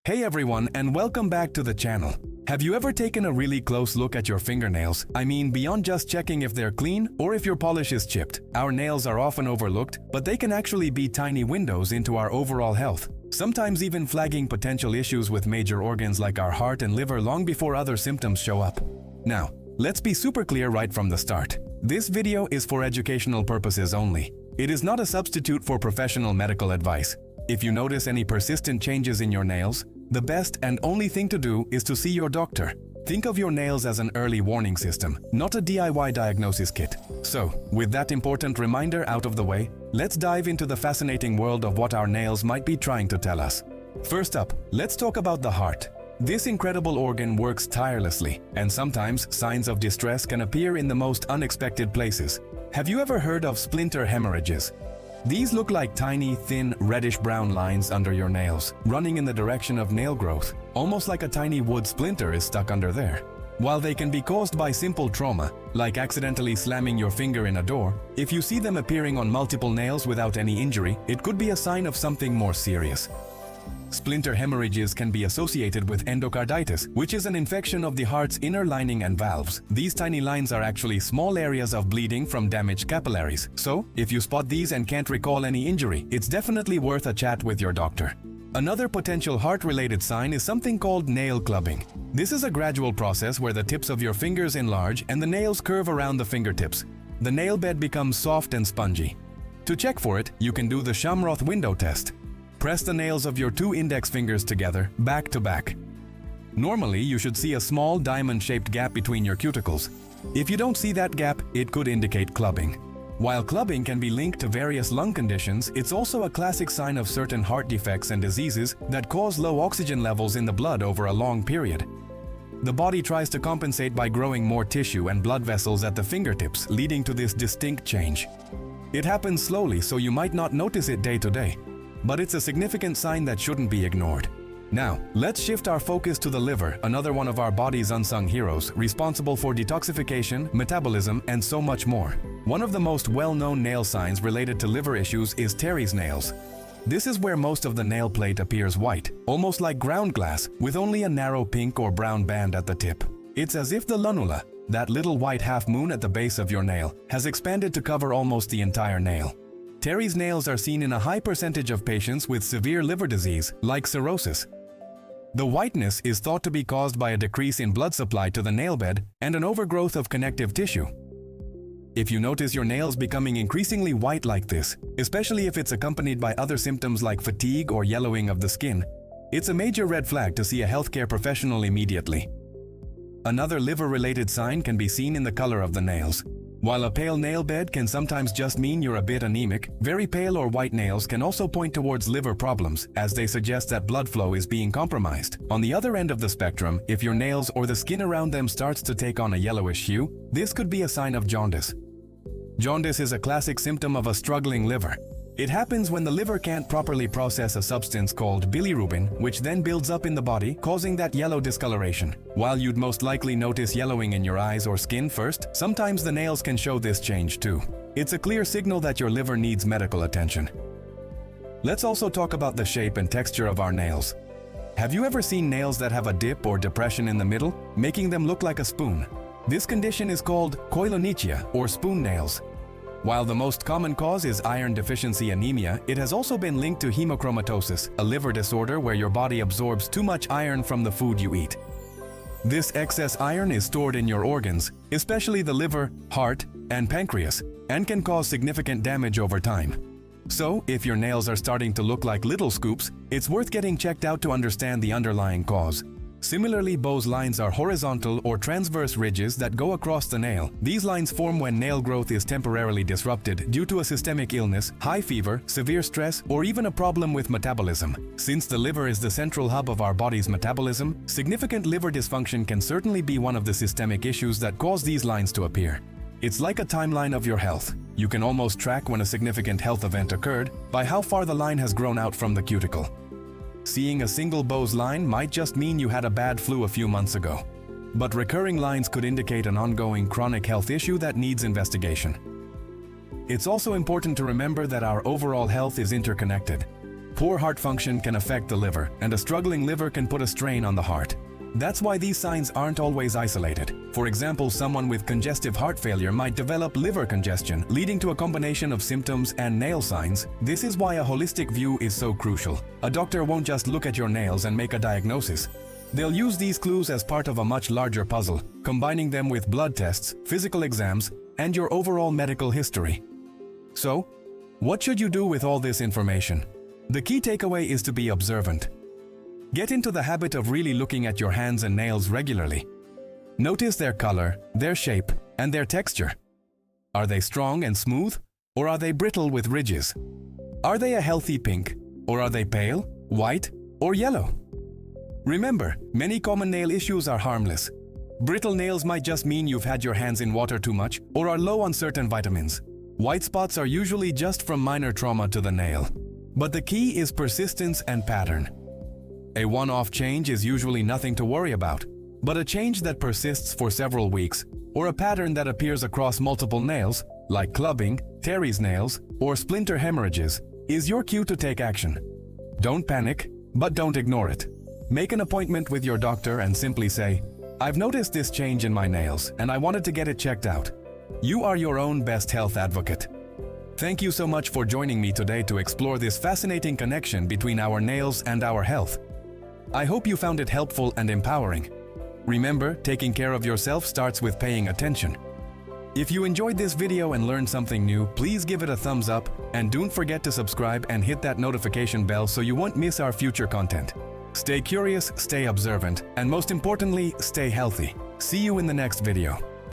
Hey everyone, and welcome back to the channel. Have you ever taken a really close look at your fingernails? I mean, beyond just checking if they're clean or if your polish is chipped. Our nails are often overlooked, but they can actually be tiny windows into our overall health, sometimes even flagging potential issues with major organs like our heart and liver long before other symptoms show up. Now, let's be super clear right from the start. This video is for educational purposes only. It is not a substitute for professional medical advice. If you notice any persistent changes in your nails, the best and only thing to do is to see your doctor. Think of your nails as an early warning system, not a DIY diagnosis kit. So, with that important reminder out of the way, let's dive into the fascinating world of what our nails might be trying to tell us. First up, let's talk about the heart. This incredible organ works tirelessly, and sometimes signs of distress can appear in the most unexpected places. Have you ever heard of splinter hemorrhages? These look like tiny, thin, reddish-brown lines under your nails, running in the direction of nail growth, almost like a tiny wood splinter is stuck under there. While they can be caused by simple trauma, like accidentally slamming your finger in a door, if you see them appearing on multiple nails without any injury, it could be a sign of something more serious. Splinter hemorrhages can be associated with endocarditis, which is an infection of the heart's inner lining and valves. These tiny lines are actually small areas of bleeding from damaged capillaries. So, if you spot these and can't recall any injury, it's definitely worth a chat with your doctor. Another potential heart-related sign is something called nail clubbing. This is a gradual process where the tips of your fingers enlarge and the nails curve around the fingertips. The nail bed becomes soft and spongy. To check for it, you can do the Shamroth window test. Press the nails of your two index fingers together, back to back. Normally, you should see a small diamond-shaped gap between your cuticles. If you don't see that gap, it could indicate clubbing. While clubbing can be linked to various lung conditions, it's also a classic sign of certain heart defects and diseases that cause low oxygen levels in the blood over a long period. The body tries to compensate by growing more tissue and blood vessels at the fingertips, leading to this distinct change. It happens slowly, so you might not notice it day to day. But it's a significant sign that shouldn't be ignored. Now, let's shift our focus to the liver, another one of our body's unsung heroes, responsible for detoxification, metabolism, and so much more. One of the most well-known nail signs related to liver issues is Terry's nails. This is where most of the nail plate appears white, almost like ground glass, with only a narrow pink or brown band at the tip. It's as if the lunula, that little white half-moon at the base of your nail, has expanded to cover almost the entire nail. Terry's nails are seen in a high percentage of patients with severe liver disease, like cirrhosis. The whiteness is thought to be caused by a decrease in blood supply to the nail bed and an overgrowth of connective tissue. If you notice your nails becoming increasingly white like this, especially if it's accompanied by other symptoms like fatigue or yellowing of the skin, it's a major red flag to see a healthcare professional immediately. Another liver-related sign can be seen in the color of the nails. While a pale nail bed can sometimes just mean you're a bit anemic, very pale or white nails can also point towards liver problems, as they suggest that blood flow is being compromised. On the other end of the spectrum, if your nails or the skin around them starts to take on a yellowish hue, this could be a sign of jaundice. Jaundice is a classic symptom of a struggling liver. It happens when the liver can't properly process a substance called bilirubin, which then builds up in the body, causing that yellow discoloration. While you'd most likely notice yellowing in your eyes or skin first, sometimes the nails can show this change too. It's a clear signal that your liver needs medical attention. Let's also talk about the shape and texture of our nails. Have you ever seen nails that have a dip or depression in the middle, making them look like a spoon? This condition is called koilonychia, or spoon nails. While the most common cause is iron deficiency anemia, it has also been linked to hemochromatosis, a liver disorder where your body absorbs too much iron from the food you eat. This excess iron is stored in your organs, especially the liver, heart, and pancreas, and can cause significant damage over time. So, if your nails are starting to look like little scoops, it's worth getting checked out to understand the underlying cause. Similarly, Bow's lines are horizontal or transverse ridges that go across the nail. These lines form when nail growth is temporarily disrupted due to a systemic illness, high fever, severe stress, or even a problem with metabolism. Since the liver is the central hub of our body's metabolism, significant liver dysfunction can certainly be one of the systemic issues that cause these lines to appear. It's like a timeline of your health. You can almost track when a significant health event occurred by how far the line has grown out from the cuticle. Seeing a single Bow's line might just mean you had a bad flu a few months ago. But recurring lines could indicate an ongoing chronic health issue that needs investigation. It's also important to remember that our overall health is interconnected. Poor heart function can affect the liver, and a struggling liver can put a strain on the heart. That's why these signs aren't always isolated. For example, someone with congestive heart failure might develop liver congestion, leading to a combination of symptoms and nail signs. This is why a holistic view is so crucial. A doctor won't just look at your nails and make a diagnosis. They'll use these clues as part of a much larger puzzle, combining them with blood tests, physical exams, and your overall medical history. So, what should you do with all this information? The key takeaway is to be observant. Get into the habit of really looking at your hands and nails regularly. Notice their color, their shape, and their texture. Are they strong and smooth, or are they brittle with ridges? Are they a healthy pink, or are they pale, white, or yellow? Remember, many common nail issues are harmless. Brittle nails might just mean you've had your hands in water too much or are low on certain vitamins. White spots are usually just from minor trauma to the nail. But the key is persistence and pattern. A one-off change is usually nothing to worry about, but a change that persists for several weeks, or a pattern that appears across multiple nails, like clubbing, Terry's nails, or splinter hemorrhages, is your cue to take action. Don't panic, but don't ignore it. Make an appointment with your doctor and simply say, "I've noticed this change in my nails, and I wanted to get it checked out." You are your own best health advocate. Thank you so much for joining me today to explore this fascinating connection between our nails and our health. I hope you found it helpful and empowering. Remember, taking care of yourself starts with paying attention. If you enjoyed this video and learned something new, please give it a thumbs up and don't forget to subscribe and hit that notification bell so you won't miss our future content. Stay curious, stay observant, and most importantly, stay healthy. See you in the next video.